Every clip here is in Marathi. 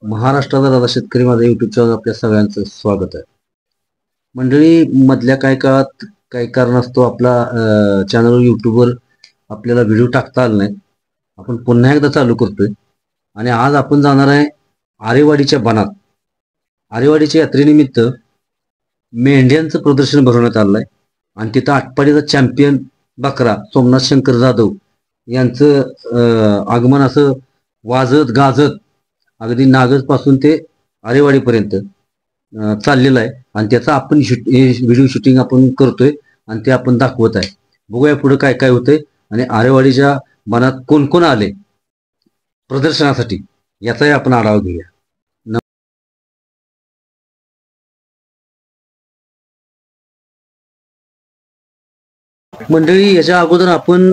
महाराष्ट्राचा दादा शेतकरी माझा युट्यूब चॅनल आपल्या सगळ्यांचं स्वागत आहे. मंडळी, मधल्या काही काळात काही कारणास्तव आपला चॅनल युट्यूबवर आपल्याला व्हिडिओ टाकता आला नाही. आपण पुन्हा एकदा चालू करतोय आणि आज आपण जाणार आहे आरेवाडीच्या बनात. आरेवाडीच्या यात्रेनिमित्त मेंढ्यांचं प्रदर्शन भरवण्यात आलं आहे आणि तिथं आटपाडीचा चॅम्पियन बकरा सोमनाथ शंकर जाधव यांचं आगमन असं वाजत गाजत अगदी नागज पासून ते आरेवाडीपर्यंत चाललेलं आहे आणि त्याचा आपण व्हिडिओ शूटिंग आपण करतोय आणि ते आपण दाखवत आहे. बघूया पुढे काय काय होतंय आणि आरेवाडीच्या बनात कोण कोण आले प्रदर्शनासाठी याचाही आपण आढावा घेऊया. मंडळी, याच्या अगोदर आपण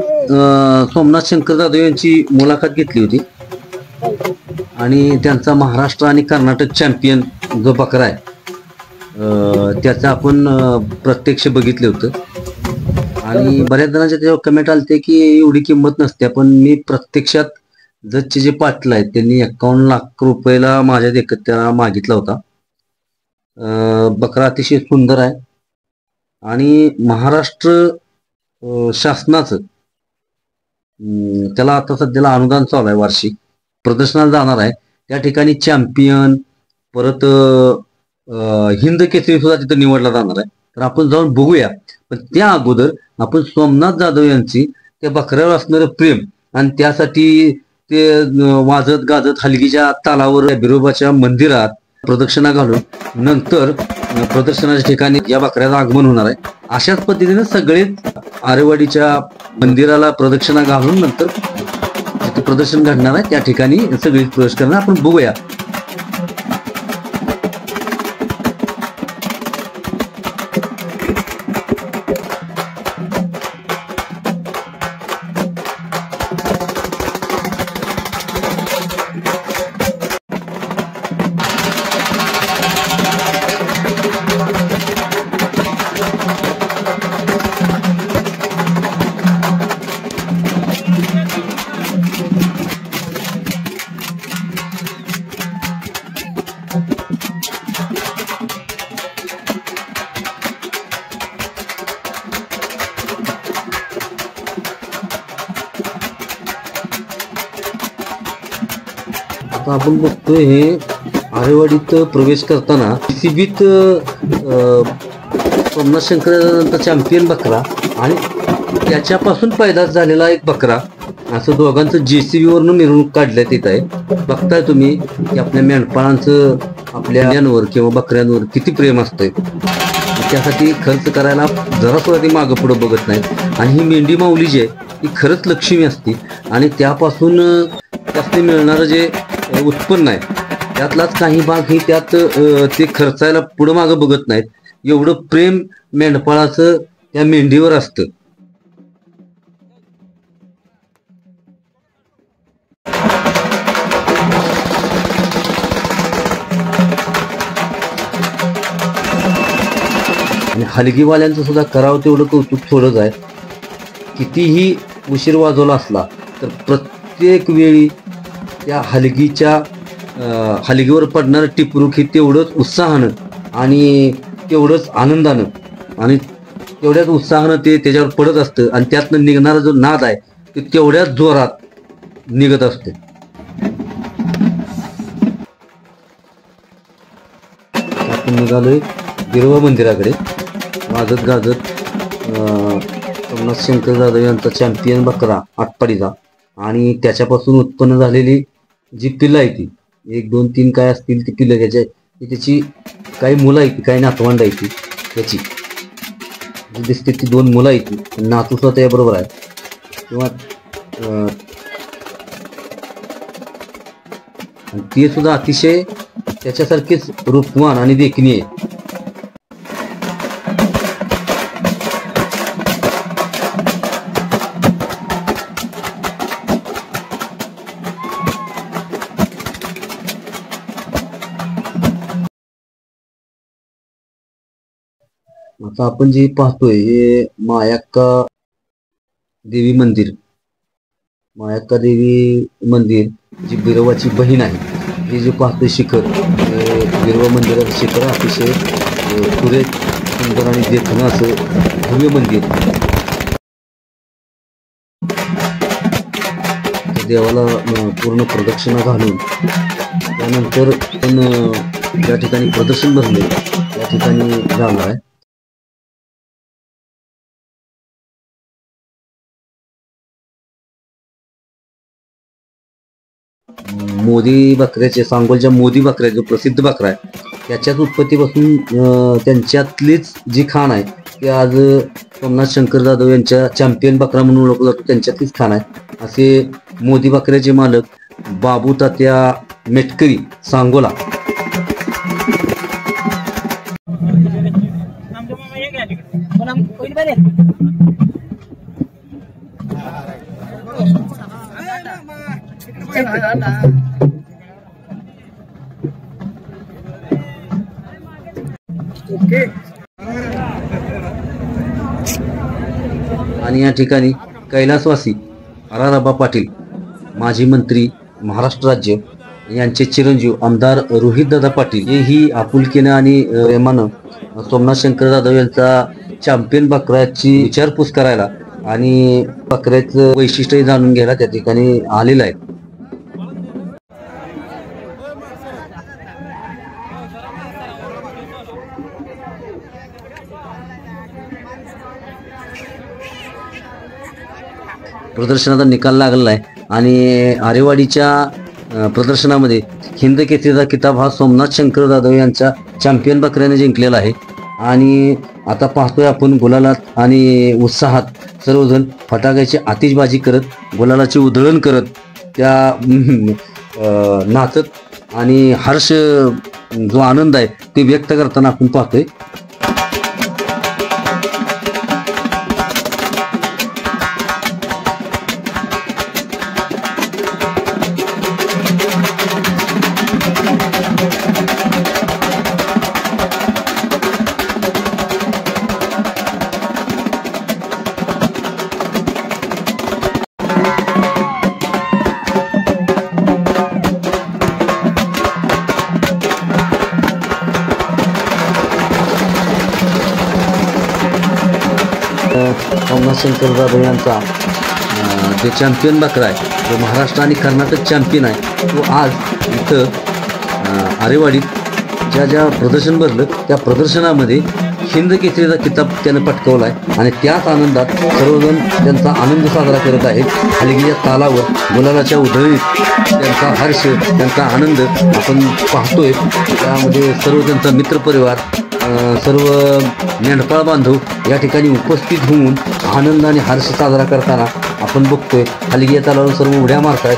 सोमनाथ शंकर जाधव यांची मुलाखत घेतली होती आणि त्यांचा महाराष्ट्र आणि कर्नाटक चॅम्पियन जो बकरा आहे त्याचा आपण प्रत्यक्ष बघितले होतं आणि बऱ्याच जणांच्या तेव्हा कमेंट आलते की एवढी किंमत नसते, पण मी प्रत्यक्षात जजचे जे पाटील आहेत त्यांनी 51 लाख रुपयाला माझ्या देखत त्याला मागितला होता. बकरा अतिशय सुंदर आहे आणि महाराष्ट्र शासनाचं त्याला आता सध्याला अनुदान चालू आहे. वार्षिक प्रदर्शनाला जाणार आहे त्या ठिकाणी चॅम्पियन परत हिंद केसरी सुद्धा तिथं निवडला जाणार आहे. तर आपण जाऊन बघूया, पण त्या अगोदर आपण सोमनाथ जाधव यांची त्या बकऱ्यावर असणारं प्रेम आणि त्यासाठी ते वाजत गाजत हलगीच्या तालावर बिरोबाच्या मंदिरात प्रदक्षिणा घालून नंतर प्रदर्शनाच्या ठिकाणी या बकऱ्याचं आगमन होणार आहे. अशाच पद्धतीने सगळेच आरेवाडीच्या मंदिराला प्रदक्षिणा घालून नंतर जिथे प्रदर्शन घडणार आहे त्या ठिकाणी सगळे प्रवेश करणार. आपण बघूया. आपण बघतोय हे आरेवाडीत प्रवेश करताना सीबीत सोमनाथ शंकर चॅम्पियन बकरा आणि त्याच्यापासून पैदास झालेला एक बकरा असं दोघांचं JCB वरून मिरवणूक काढण्यात येत आहे. बघताय तुम्ही की आपल्या मेंढपाळांचं आपल्या मेंढ्यांवर किंवा बकऱ्यांवर किती प्रेम असतंय. त्यासाठी खर्च करायला जरा सुद्धा ती मागं पुढं बघत नाहीत आणि ही मेंढी माऊली जी आहे ती खरंच लक्ष्मी असते आणि त्यापासून त्यातले मिळणारं जे उत्पन्न आहे त्यातलाच काही भाग हे त्यात ते खर्चायला पुढं मागं बघत नाहीत. एवढं प्रेम मेंढपाळाचं त्या मेंढीवर असतं. आणि हलगीवाल्यांचं सुद्धा करावं तेवढं कौतुक थोडंच आहे. कितीही उशीर वाजवला असला तर प्रत्येक वेळी त्या हलगीवर पडणारं टिपरूक हे तेवढंच उत्साहानं आणि तेवढंच आनंदानं आणि तेवढ्याच उत्साहानं ते त्याच्यावर पडत असतं आणि त्यातनं निघणारा जो नाद आहे ते तेवढ्याच जोरात निघत असतो. आपण निघालोय बिरोबा मंदिराकडे वाजत गाजत सोमनाथ शंकर जाधव यांचा चॅम्पियन बकरा आटपाडीचा आणि त्याच्यापासून उत्पन्न झालेली जी पिल्लं आहे ती 1 2 3 काय असतील ती पिल्लं त्याची काही मुलं आहेत, काही नातवंड आहे ती त्याची दिसते ती 2 मुलं आहेत ती नातू स्वतः याबरोबर आहे किंवा ती सुद्धा अतिशय त्याच्यासारखीच रूपवान आणि देखणी आहे. आता आपण जे पाहतोय हे मायाक्का देवी मंदिर जी बिरोबाची बहीण आहे हे जे पाहतोय शिखर, बिरवा मंदिराचं शिखर अतिशय सुरेख सुंदर आणि देखणं असं भव्य मंदिर. त्या देवाला पूर्ण प्रदक्षिणा घालून त्यानंतर पण ज्या ठिकाणी प्रदर्शन भरले त्या ठिकाणी झालं आहे. मोदी बकऱ्याचे, सांगोलच्या मोदी बकऱ्या जो प्रसिद्ध बकरा आहे त्याच्याच उत्पत्तीपासून त्यांच्यातलीच जी खाण आहे ती आज सोमनाथ शंकर जाधव यांच्या चॅम्पियन बकरा म्हणून ओळखला जातो, त्यांच्यातलीच खाण आहे. असे मोदी बकऱ्याचे मालक बाबू तात्या मेटकरी सांगोला. आणि या ठिकाणी कैलासवासी आराराबा पाटील, माजी मंत्री महाराष्ट्र राज्य, यांचे चिरंजीव आमदार रोहितदादा पाटील हेही आपुलकीनं आणि प्रेमानं सोमनाथ शंकर जाधव यांचा चॅम्पियन बकऱ्याची विचारपूस करायला आणि बकऱ्याचं वैशिष्ट्य जाणून घ्यायला त्या ठिकाणी आलेलं आहे. प्रदर्शनाचा निकाल लागलेला आहे आणि आरेवाडीच्या प्रदर्शनामध्ये हिंद केसरीचा किताब हा सोमनाथ शंकर जाधव यांच्या चॅम्पियन बकऱ्याने जिंकलेला आहे. आणि आता पाहतोय आपण गुलालात आणि उत्साहात सर्वजण फटाक्याची आतिषबाजी करत, गुलालाची उधळण करत, त्या नाचत आणि हर्ष जो आनंद आहे ते व्यक्त करताना आपण पाहतोय. सोमनाथ शंकर जाधव यांचा जे चॅम्पियन बकरा आहे, जो महाराष्ट्र आणि कर्नाटक चॅम्पियन आहे, तो आज इथं आरेवाडीत ज्या प्रदर्शन भरलं त्या प्रदर्शनामध्ये हिंद केसरीचा किताब त्यानं पटकावला आहे आणि त्याच आनंदात सर्वजण त्यांचा आनंद साजरा करत आहेत. हलगीच्या तालावर गुलालाच्या उधळीत त्यांचा हर्ष, त्यांचा आनंद आपण पाहतोय. त्यामध्ये सर्व त्यांचा मित्रपरिवार, सर्व मेंढपाळ बांधव या ठिकाणी उपस्थित होऊन आनंद आणि हर्ष साजरा करताना आपण बघतोय. हलगी तालावर सर्व उड्या मारतायत.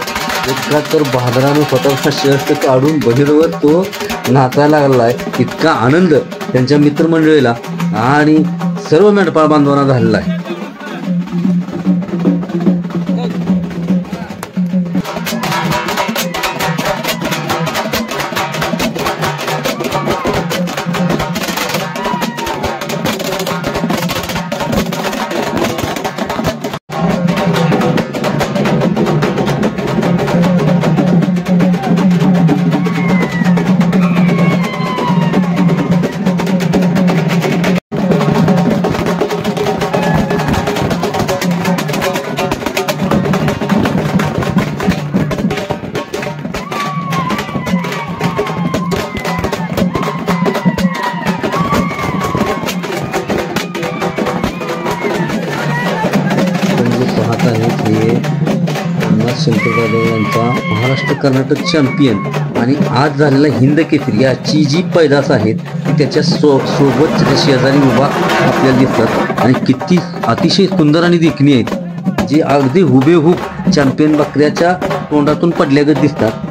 इतका तर बहादरानं स्वतःचा शर्ट काढून बहिरवर तो नाचायला लागला आहे. इतका आनंद त्यांच्या मित्रमंडळीला आणि सर्व मेंढपाळ बांधवांना झालेला आहे. शंकर जाधव यांचा महाराष्ट्र कर्नाटक चॅम्पियन आणि आज झालेला हिंद केसरी याची जी पैदास आहेत ती त्याच्या सोबत शेजारी उभा आपल्याला दिसतात आणि किती अतिशय सुंदर आणि देखणी आहेत, जी अगदी हुबेहूब चॅम्पियन बकऱ्याच्या तोंडातून पडल्यागत दिसतात.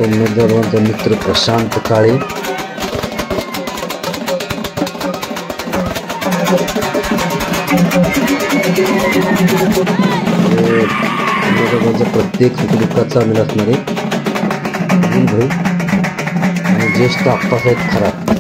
सोमनाथ जाधवांचा मित्र प्रशांत काळे, प्रत्येक सुखदुःखात सामील असणारे भाई आणि ज्येष्ठ आप्पासाहेब खरात.